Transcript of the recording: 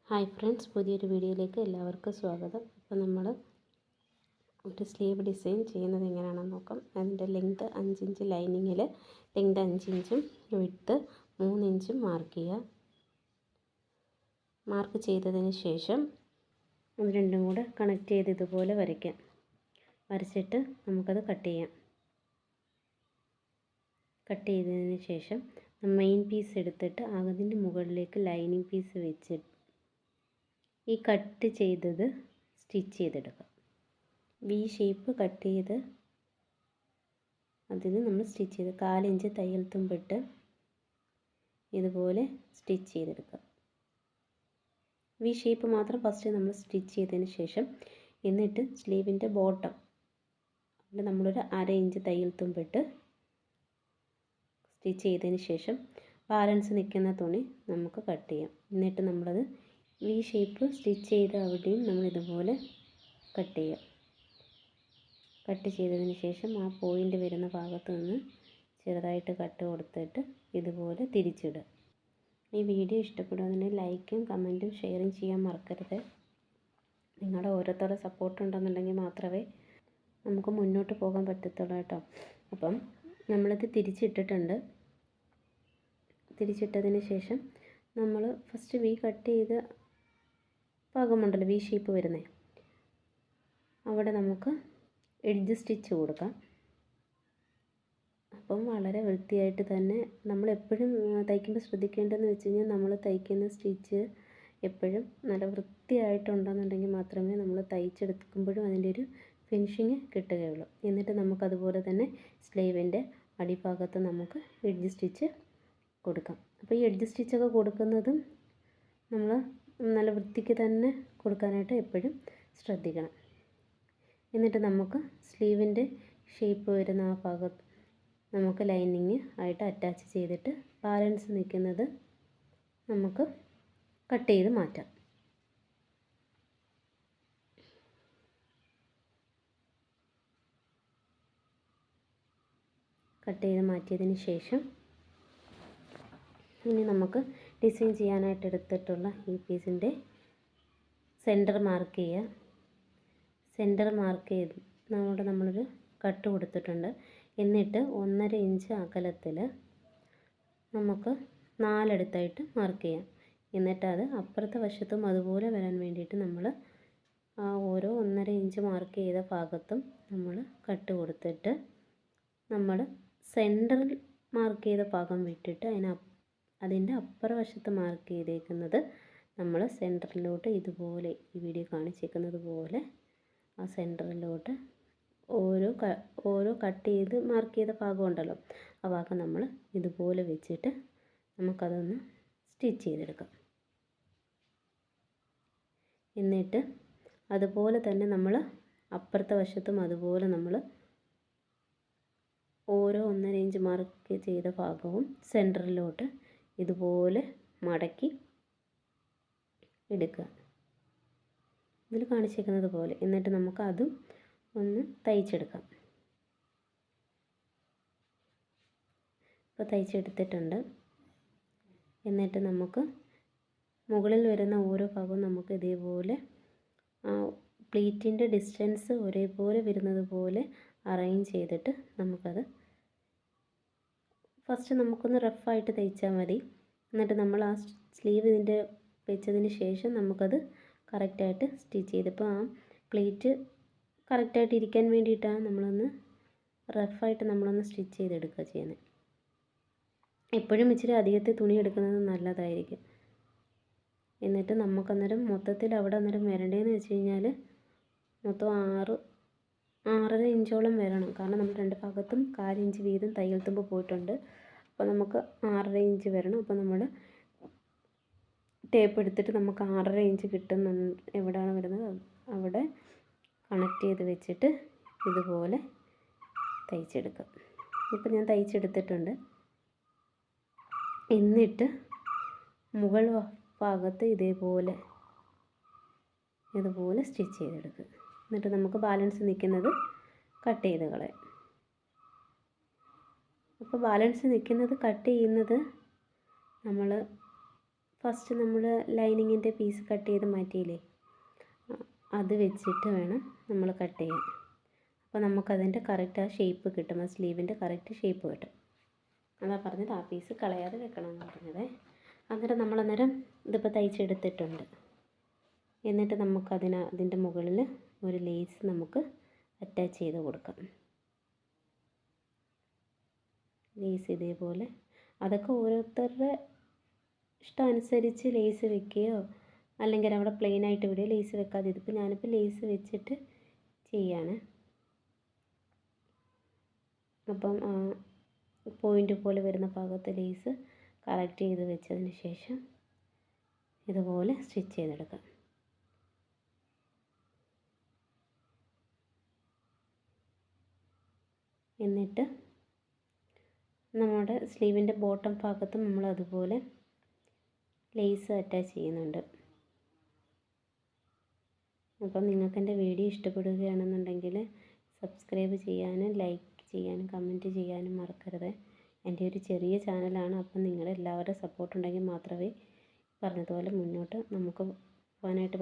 Hi friends, പുതിയൊരു വീഡിയോയിലേക്ക് എല്ലാവർക്കും സ്വാഗതം. അപ്പോൾ നമ്മൾ ഒരു സ്ലീവ് ഡിസൈൻ ചെയ്യുന്നത് എങ്ങനെയാണെന്ന് നോക്കാം. അതിൻ്റെ ലെങ്ത് 5 ഇഞ്ച്, ലൈനിങ്ങിൽ ലെങ്ത് 5 ഇഞ്ചും വിഡ്ത്ത് 3 ഇഞ്ചും മാർക്ക് ചെയ്യുക. മാർക്ക് ചെയ്തതിന് ശേഷം ഇത് രണ്ടും കൂടെ കണക്ട് ചെയ്ത് ഇതുപോലെ വരയ്ക്കാം. വരച്ചിട്ട് നമുക്കത് കട്ട് ചെയ്യാം. കട്ട് ചെയ്തതിന് ശേഷം മെയിൻ പീസ് എടുത്തിട്ട് അതിൻ്റെ മുകളിലേക്ക് ലൈനിങ് പീസ് വെച്ചിട്ട് ഈ കട്ട് ചെയ്തത് സ്റ്റിച്ച് ചെയ്തെടുക്കാം. വി ഷേപ്പ് കട്ട് ചെയ്ത് അതിന് നമ്മൾ സ്റ്റിച്ച് ചെയ്ത് 4 ഇഞ്ച് തയ്യൽ തുമ്പിട്ട് ഇതുപോലെ സ്റ്റിച്ച് ചെയ്തെടുക്കാം. വി ഷേപ്പ് മാത്രം ഫസ്റ്റ് നമ്മൾ സ്റ്റിച്ച് ചെയ്തതിന് ശേഷം എന്നിട്ട് സ്ലീവിൻ്റെ ബോട്ടം അവിടെ നമ്മളൊരു 1/2 ഇഞ്ച് തയ്യൽ തുമ്പിട്ട് സ്റ്റിച്ച് ചെയ്തതിന് ശേഷം ബാലൻസ് നിൽക്കുന്ന തുണി നമുക്ക് കട്ട് ചെയ്യാം. എന്നിട്ട് നമ്മളത് വി ഷേപ്പ് സ്റ്റിച്ച് ചെയ്ത് അവിടെയും നമ്മൾ ഇതുപോലെ കട്ട് ചെയ്യാം. കട്ട് ചെയ്തതിന് ശേഷം ആ പോയിൻ്റ് വരുന്ന ഭാഗത്ത് നിന്ന് ചെറുതായിട്ട് കട്ട് കൊടുത്തിട്ട് ഇതുപോലെ തിരിച്ചിടുക. ഈ വീഡിയോ ഇഷ്ടപ്പെടുകയാണെങ്കിൽ ലൈക്കും കമൻറ്റും ഷെയറും ചെയ്യാൻ മറക്കരുത്. നിങ്ങളുടെ ഓരോരുത്തരുടെ സപ്പോർട്ട് ഉണ്ടെന്നുണ്ടെങ്കിൽ മാത്രമേ നമുക്ക് മുന്നോട്ട് പോകാൻ പറ്റത്തുള്ളൂ കേട്ടോ. അപ്പം നമ്മളിത് തിരിച്ചിട്ടിട്ടുണ്ട്. തിരിച്ചിട്ടതിന് ശേഷം നമ്മൾ ഫസ്റ്റ് വി കട്ട് ചെയ്ത് ഭാഗമുണ്ടല്ലോ വി ഷേപ്പ് വരുന്നത്, അവിടെ നമുക്ക് എഡ്ജ് സ്റ്റിച്ച് കൊടുക്കാം. അപ്പം വളരെ വൃത്തിയായിട്ട് തന്നെ നമ്മൾ എപ്പോഴും തയ്ക്കുമ്പോൾ ശ്രദ്ധിക്കേണ്ടതെന്ന് വെച്ച് കഴിഞ്ഞാൽ നമ്മൾ തയ്ക്കുന്ന സ്റ്റിച്ച് എപ്പോഴും നല്ല വൃത്തിയായിട്ടുണ്ടെന്നുണ്ടെങ്കിൽ മാത്രമേ നമ്മൾ തയ്ച്ചെടുക്കുമ്പോഴും അതിൻ്റെ ഒരു ഫിനിഷിങ് കിട്ടുകയുള്ളൂ. എന്നിട്ട് നമുക്കതുപോലെ തന്നെ സ്ലീവിൻ്റെ അടിഭാഗത്ത് നമുക്ക് എഡ്ജ് സ്റ്റിച്ച് കൊടുക്കാം. അപ്പോൾ ഈ എഡ്ജ് സ്റ്റിച്ചൊക്കെ കൊടുക്കുന്നതും നമ്മൾ നല്ല വൃത്തിക്ക് തന്നെ കൊടുക്കാനായിട്ട് എപ്പോഴും ശ്രദ്ധിക്കണം. എന്നിട്ട് നമുക്ക് സ്ലീവിൻ്റെ ഷേപ്പ് വരുന്ന ആ ഭാഗത്ത് നമുക്ക് ലൈനിങ് ആയിട്ട് അറ്റാച്ച് ചെയ്തിട്ട് ബാലൻസ് നിൽക്കുന്നത് നമുക്ക് കട്ട് ചെയ്ത് മാറ്റാം. കട്ട് ചെയ്ത് മാറ്റിയതിന് ശേഷം ഇനി നമുക്ക് ഡിസൈൻ ചെയ്യാനായിട്ട് എടുത്തിട്ടുള്ള ഈ പീസിൻ്റെ സെൻറ്റർ മാർക്ക് ചെയ്യുക. സെൻറ്റർ മാർക്ക് ചെയ്ത് നമ്മളൊരു കട്ട് കൊടുത്തിട്ടുണ്ട്. എന്നിട്ട് 1.5 ഇഞ്ച് അകലത്തിൽ നമുക്ക് 4 അടുത്തായിട്ട് മാർക്ക് ചെയ്യാം. എന്നിട്ട് അത് അപ്പുറത്തെ വശത്തും അതുപോലെ വരാൻ വേണ്ടിയിട്ട് നമ്മൾ ആ ഓരോ 1.5 ഇഞ്ച് മാർക്ക് ചെയ്ത ഭാഗത്തും നമ്മൾ കട്ട് കൊടുത്തിട്ട് നമ്മൾ സെൻറ്ററിൽ മാർക്ക് ചെയ്ത ഭാഗം വിട്ടിട്ട് അതിൻ്റെ അപ്പുറ വശത്ത് മാർക്ക് ചെയ്തേക്കുന്നത് നമ്മൾ സെൻറ്ററിലോട്ട് ഇതുപോലെ ഈ വീഡിയോ കാണിച്ചേക്കുന്നത് പോലെ ആ സെൻറ്ററിലോട്ട് ഓരോ കട്ട് ചെയ്ത് മാർക്ക് ചെയ്ത ഭാഗം ഉണ്ടല്ലോ, ആ ഭാഗം നമ്മൾ ഇതുപോലെ വെച്ചിട്ട് നമുക്കതൊന്ന് സ്റ്റിച്ച് ചെയ്തെടുക്കാം. എന്നിട്ട് അതുപോലെ തന്നെ നമ്മൾ അപ്പുറത്തെ വശത്തും അതുപോലെ നമ്മൾ ഓരോ 1.5 ഇഞ്ച് മാർക്ക് ചെയ്ത ഭാഗവും സെൻറ്ററിലോട്ട് ഇതുപോലെ മടക്കി എടുക്കുക, ഇതിൽ കാണിച്ചേക്കുന്നത് പോലെ. എന്നിട്ട് നമുക്ക് അതും ഒന്ന് തയ്ച്ചെടുക്കാം. ഇപ്പോൾ തയ്ച്ചെടുത്തിട്ടുണ്ട്. എന്നിട്ട് നമുക്ക് മുകളിൽ വരുന്ന ഓരോ ഭാഗവും നമുക്ക് ഇതേപോലെ പ്ലീറ്റിൻ്റെ ഡിസ്റ്റൻസ് ഒരേപോലെ വരുന്നത് പോലെ അറേഞ്ച് ചെയ്തിട്ട് നമുക്കത് ഫസ്റ്റ് നമുക്കൊന്ന് റഫായിട്ട് തയ്ച്ചാൽ മതി. എന്നിട്ട് നമ്മൾ ആ സ്ലീവ് ഇതിൻ്റെ വെച്ചതിന് ശേഷം നമുക്കത് കറക്റ്റായിട്ട് സ്റ്റിച്ച് ചെയ്തപ്പോൾ ആ പ്ലീറ്റ് കറക്റ്റായിട്ട് ഇരിക്കാൻ വേണ്ടിയിട്ടാണ് നമ്മളൊന്ന് റഫായിട്ട് നമ്മളൊന്ന് സ്റ്റിച്ച് ചെയ്തെടുക്കുക ചെയ്യുന്നത്. എപ്പോഴും ഇച്ചിരി അധികത്തെ തുണി എടുക്കുന്നത് നല്ലതായിരിക്കും. എന്നിട്ട് നമുക്കന്നേരം മൊത്തത്തിൽ അവിടെ അന്നേരം വരേണ്ടതെന്ന് വെച്ച് കഴിഞ്ഞാൽ മൊത്തം 6.5 ഇഞ്ചോളം വരണം. കാരണം നമ്മൾ രണ്ട് ഭാഗത്തും 1/4 ഇഞ്ച് വീതം തയ്യൽ തുമ്പ് പോയിട്ടുണ്ട്. അപ്പോൾ നമുക്ക് 6.5 ഇഞ്ച് വരണം. അപ്പോൾ നമ്മൾ ടേപ്പ് എടുത്തിട്ട് നമുക്ക് 6.5 ഇഞ്ച് കിട്ടുന്നുണ്ട്. എവിടെയാണ് വരുന്നത് അവിടെ കണക്ട് ചെയ്ത് വെച്ചിട്ട് ഇതുപോലെ തയ്ച്ചെടുക്കാം. ഇപ്പോൾ ഞാൻ തയ്ച്ചെടുത്തിട്ടുണ്ട്. എന്നിട്ട് മുകൾ ഭാഗത്ത് ഇതുപോലെ സ്റ്റിച്ച് ചെയ്തെടുക്കുക. എന്നിട്ട് നമുക്ക് ബാലൻസ് നിൽക്കുന്നത് കട്ട് ചെയ്ത് കളയാം. അപ്പോൾ ബാലൻസ് നിൽക്കുന്നത് കട്ട് ചെയ്യുന്നത് നമ്മൾ ഫസ്റ്റ് നമ്മൾ ലൈനിങ്ങിൻ്റെ പീസ് കട്ട് ചെയ്ത് മാറ്റിയില്ലേ, അത് വെച്ചിട്ട് വേണം നമ്മൾ കട്ട് ചെയ്യാൻ. അപ്പോൾ നമുക്കതിൻ്റെ കറക്റ്റ് ആ ഷേപ്പ് കിട്ടും, ആ സ്ലീവിൻ്റെ കറക്റ്റ് ഷേപ്പ് കിട്ടും. അതാ പറഞ്ഞത് ആ പീസ് കളയാതെ വെക്കണമെന്ന് പറഞ്ഞത്. അന്നേരം ഇതിപ്പോൾ തയ്ച്ചെടുത്തിട്ടുണ്ട്. എന്നിട്ട് അതിൻ്റെ മുകളിൽ ഒരു ലേസ് നമുക്ക് അറ്റാച്ച് ചെയ്ത് കൊടുക്കാം. ലേസ് ഇതേപോലെ, അതൊക്കെ ഓരോരുത്തരുടെ ഇഷ്ടം അനുസരിച്ച് ലേസ് വെക്കുകയോ അല്ലെങ്കിൽ അവിടെ പ്ലെയിനായിട്ട് വിടുകയോ ലേസ് വെക്കാതെ. ഇതിപ്പോൾ ഞാനിപ്പോൾ ലേസ് വെച്ചിട്ട് ചെയ്യാണ്. അപ്പം പോയിൻ്റ് പോലെ വരുന്ന ഭാഗത്ത് ലേസ് കറക്റ്റ് ചെയ്ത് വെച്ചതിന് ശേഷം ഇതുപോലെ സ്റ്റിച്ച് ചെയ്തെടുക്കാം. എന്നിട്ട് നമ്മുടെ സ്ലീവിൻ്റെ ബോട്ടം ഭാഗത്ത് നമ്മൾ അതുപോലെ ലേസ് അറ്റാച്ച് ചെയ്യുന്നുണ്ട്. അപ്പം നിങ്ങൾക്ക് എൻ്റെ വീഡിയോ ഇഷ്ടപ്പെടുകയാണെന്നുണ്ടെങ്കിൽ സബ്സ്ക്രൈബ് ചെയ്യാനും ലൈക്ക് ചെയ്യാനും കമൻറ്റ് ചെയ്യാനും മറക്കരുത്. എൻ്റെ ഒരു ചെറിയ ചാനലാണ്. അപ്പം നിങ്ങളെല്ലാവരുടെ സപ്പോർട്ട് ഉണ്ടെങ്കിൽ മാത്രമേ പറഞ്ഞതുപോലെ മുന്നോട്ട് നമുക്ക് പോകാനായിട്ട്